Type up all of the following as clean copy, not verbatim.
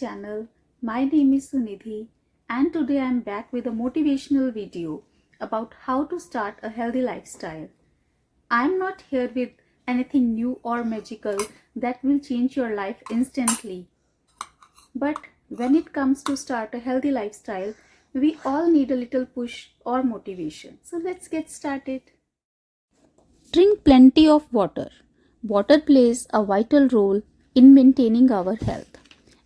channel. My name is Sunidhi and today I am back with a motivational video about how to start a healthy lifestyle. I am not here with anything new or magical that will change your life instantly. But when it comes to start a healthy lifestyle, we all need a little push or motivation. So let's get started. Drink plenty of water. Water plays a vital role in maintaining our health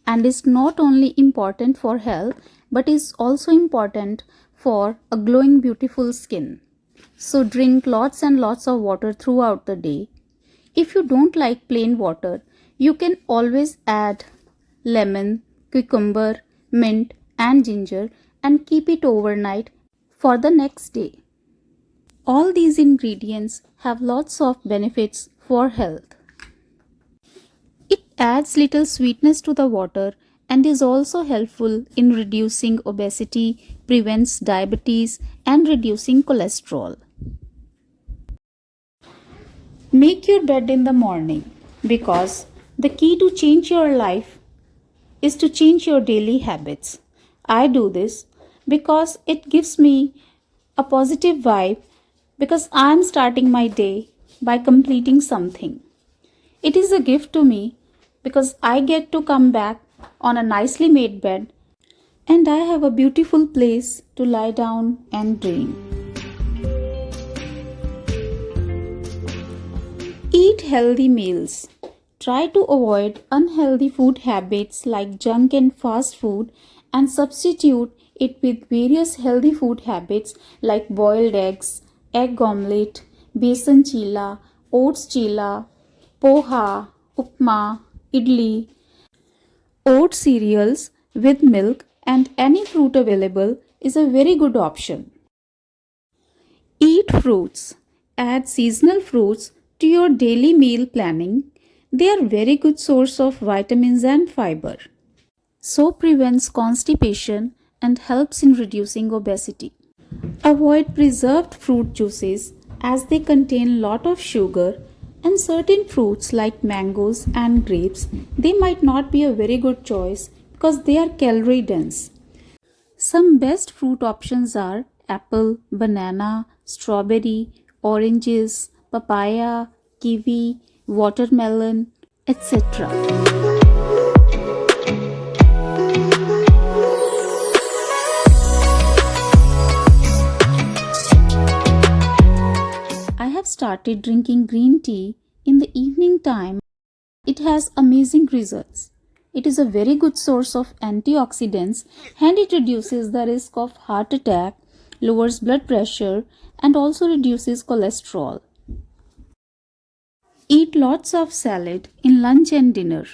and is not only important for health but is also important for a glowing beautiful skin. So drink lots and lots of water throughout the day. If you don't like plain water, you can always add lemon, cucumber, mint and ginger and keep it overnight for the next day. All these ingredients have lots of benefits for health. It adds little sweetness to the water and is also helpful in reducing obesity, prevents diabetes and reducing cholesterol. Make your bed in the morning because the key to change your life is to change your daily habits. I do this because it gives me a positive vibe because I am starting my day by completing something. It is a gift to me because I get to come back on a nicely made bed and I have a beautiful place to lie down and dream. Eat healthy meals. Try to avoid unhealthy food habits like junk and fast food and substitute it with various healthy food habits like boiled eggs, egg omelette, besan chilla, oats chilla, poha, upma, idli, oat cereals with milk and any fruit available is a very good option. Eat fruits. Add seasonal fruits to your daily meal planning. They are very good source of vitamins and fiber. So prevents constipation and helps in reducing obesity. Avoid preserved fruit juices as they contain lot of sugar and certain fruits like mangoes and grapes, they might not be a very good choice because they are calorie dense. Some best fruit options are apple, banana, strawberry, oranges, papaya, kiwi, watermelon, etc. I have started drinking green tea in the evening time. It has amazing results. It is a very good source of antioxidants and it reduces the risk of heart attack, lowers blood pressure and also reduces cholesterol. Eat lots of salad in lunch and dinner.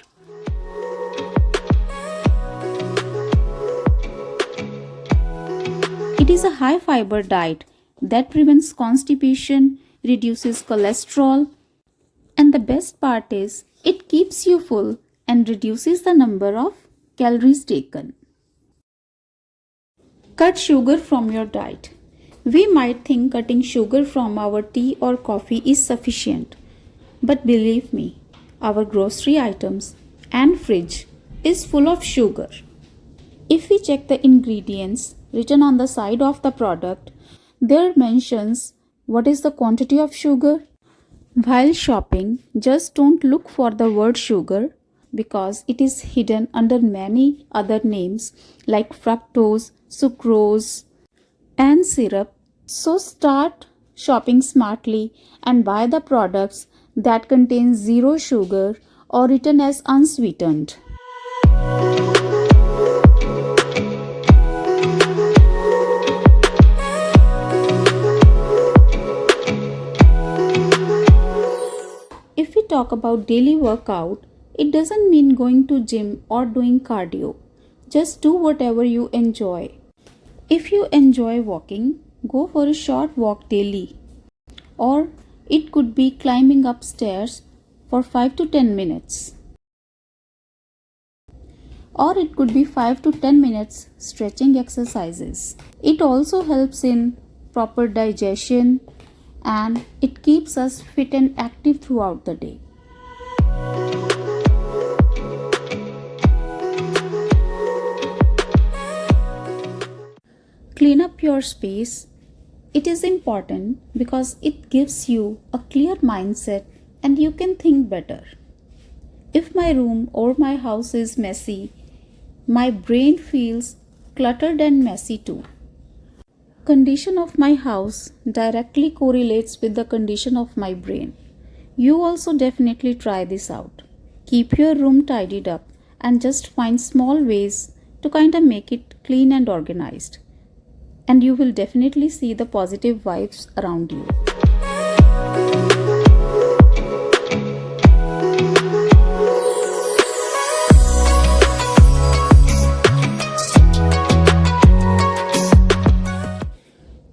It is a high fiber diet that prevents constipation, reduces cholesterol, and the best part is it keeps you full and reduces the number of calories taken. Cut sugar from your diet. We might think cutting sugar from our tea or coffee is sufficient. But believe me, our grocery items and fridge is full of sugar. If we check the ingredients written on the side of the product, there mentions what is the quantity of sugar. While shopping, just don't look for the word sugar because it is hidden under many other names like fructose, sucrose, and syrup. So start shopping smartly and buy the products that contain zero sugar or written as unsweetened. If we talk about daily workout, it doesn't mean going to gym or doing cardio. Just do whatever you enjoy. If you enjoy walking, go for a short walk daily. Or it could be climbing upstairs for 5 to 10 minutes. Or it could be 5 to 10 minutes stretching exercises. It also helps in proper digestion and it keeps us fit and active throughout the day. Clean up your space. It is important because it gives you a clear mindset and you can think better. If my room or my house is messy, my brain feels cluttered and messy too. Condition of my house directly correlates with the condition of my brain. You also definitely try this out. Keep your room tidied up and just find small ways to kind of make it clean and organized. And you will definitely see the positive vibes around you.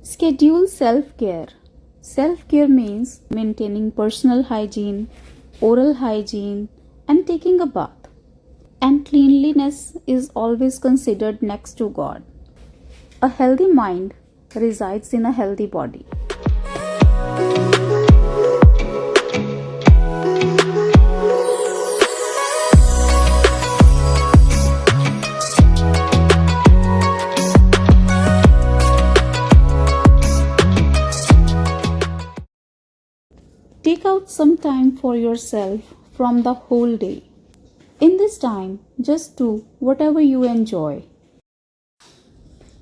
Schedule self-care. Self-care means maintaining personal hygiene, oral hygiene, and taking a bath. And cleanliness is always considered next to God. A healthy mind resides in a healthy body. Take out some time for yourself from the whole day. In this time, just do whatever you enjoy.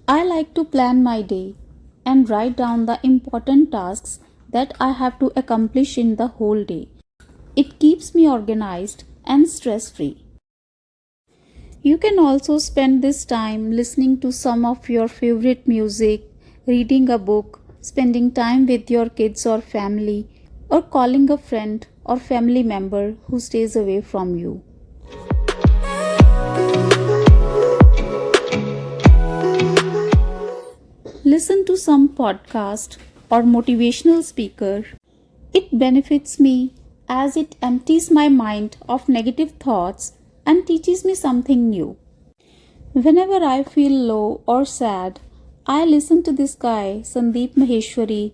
I like to plan my day and write down the important tasks that I have to accomplish in the whole day. It keeps me organized and stress-free. You can also spend this time listening to some of your favorite music, reading a book, spending time with your kids or family, or calling a friend or family member who stays away from you. Listen to some podcast or motivational speaker. It benefits me as it empties my mind of negative thoughts and teaches me something new. Whenever I feel low or sad, I listen to this guy, Sandeep Maheshwari.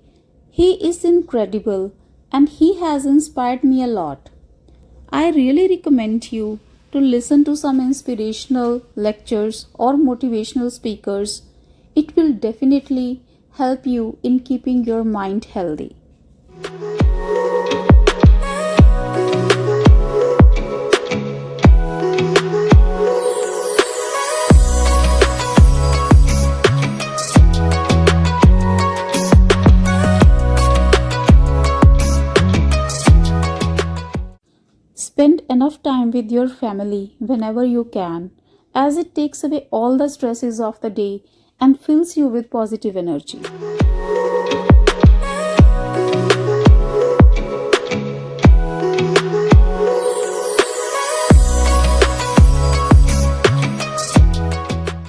He is incredible and he has inspired me a lot. I really recommend you to listen to some inspirational lectures or motivational speakers. It will definitely help you in keeping your mind healthy. Spend enough time with your family whenever you can, as it takes away all the stresses of the day and fills you with positive energy.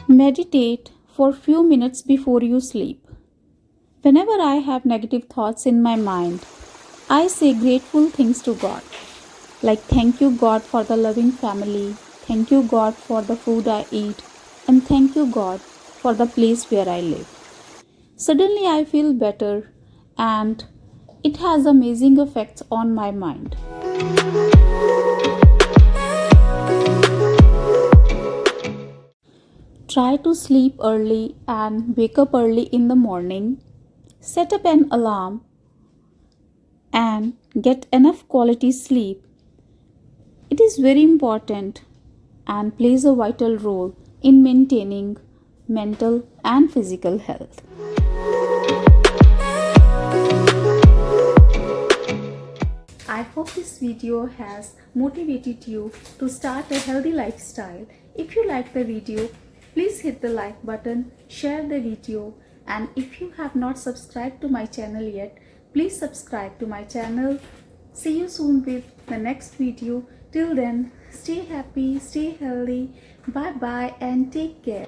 Meditate for few minutes before you sleep. Whenever I have negative thoughts in my mind, I say grateful things to God. Like thank you God for the loving family, thank you God for the food I eat, and thank you God for the place where I live. Suddenly I feel better and it has amazing effects on my mind. Try to sleep early and wake up early in the morning. Set up an alarm and get enough quality sleep. It is very important and plays a vital role in maintaining mental and physical health. I hope this video has motivated you to start a healthy lifestyle. If you like the video, please hit the like button, share the video, and if you have not subscribed to my channel yet, please subscribe to my channel. See you soon with the next video. Till then, stay happy, stay healthy. Bye bye and take care.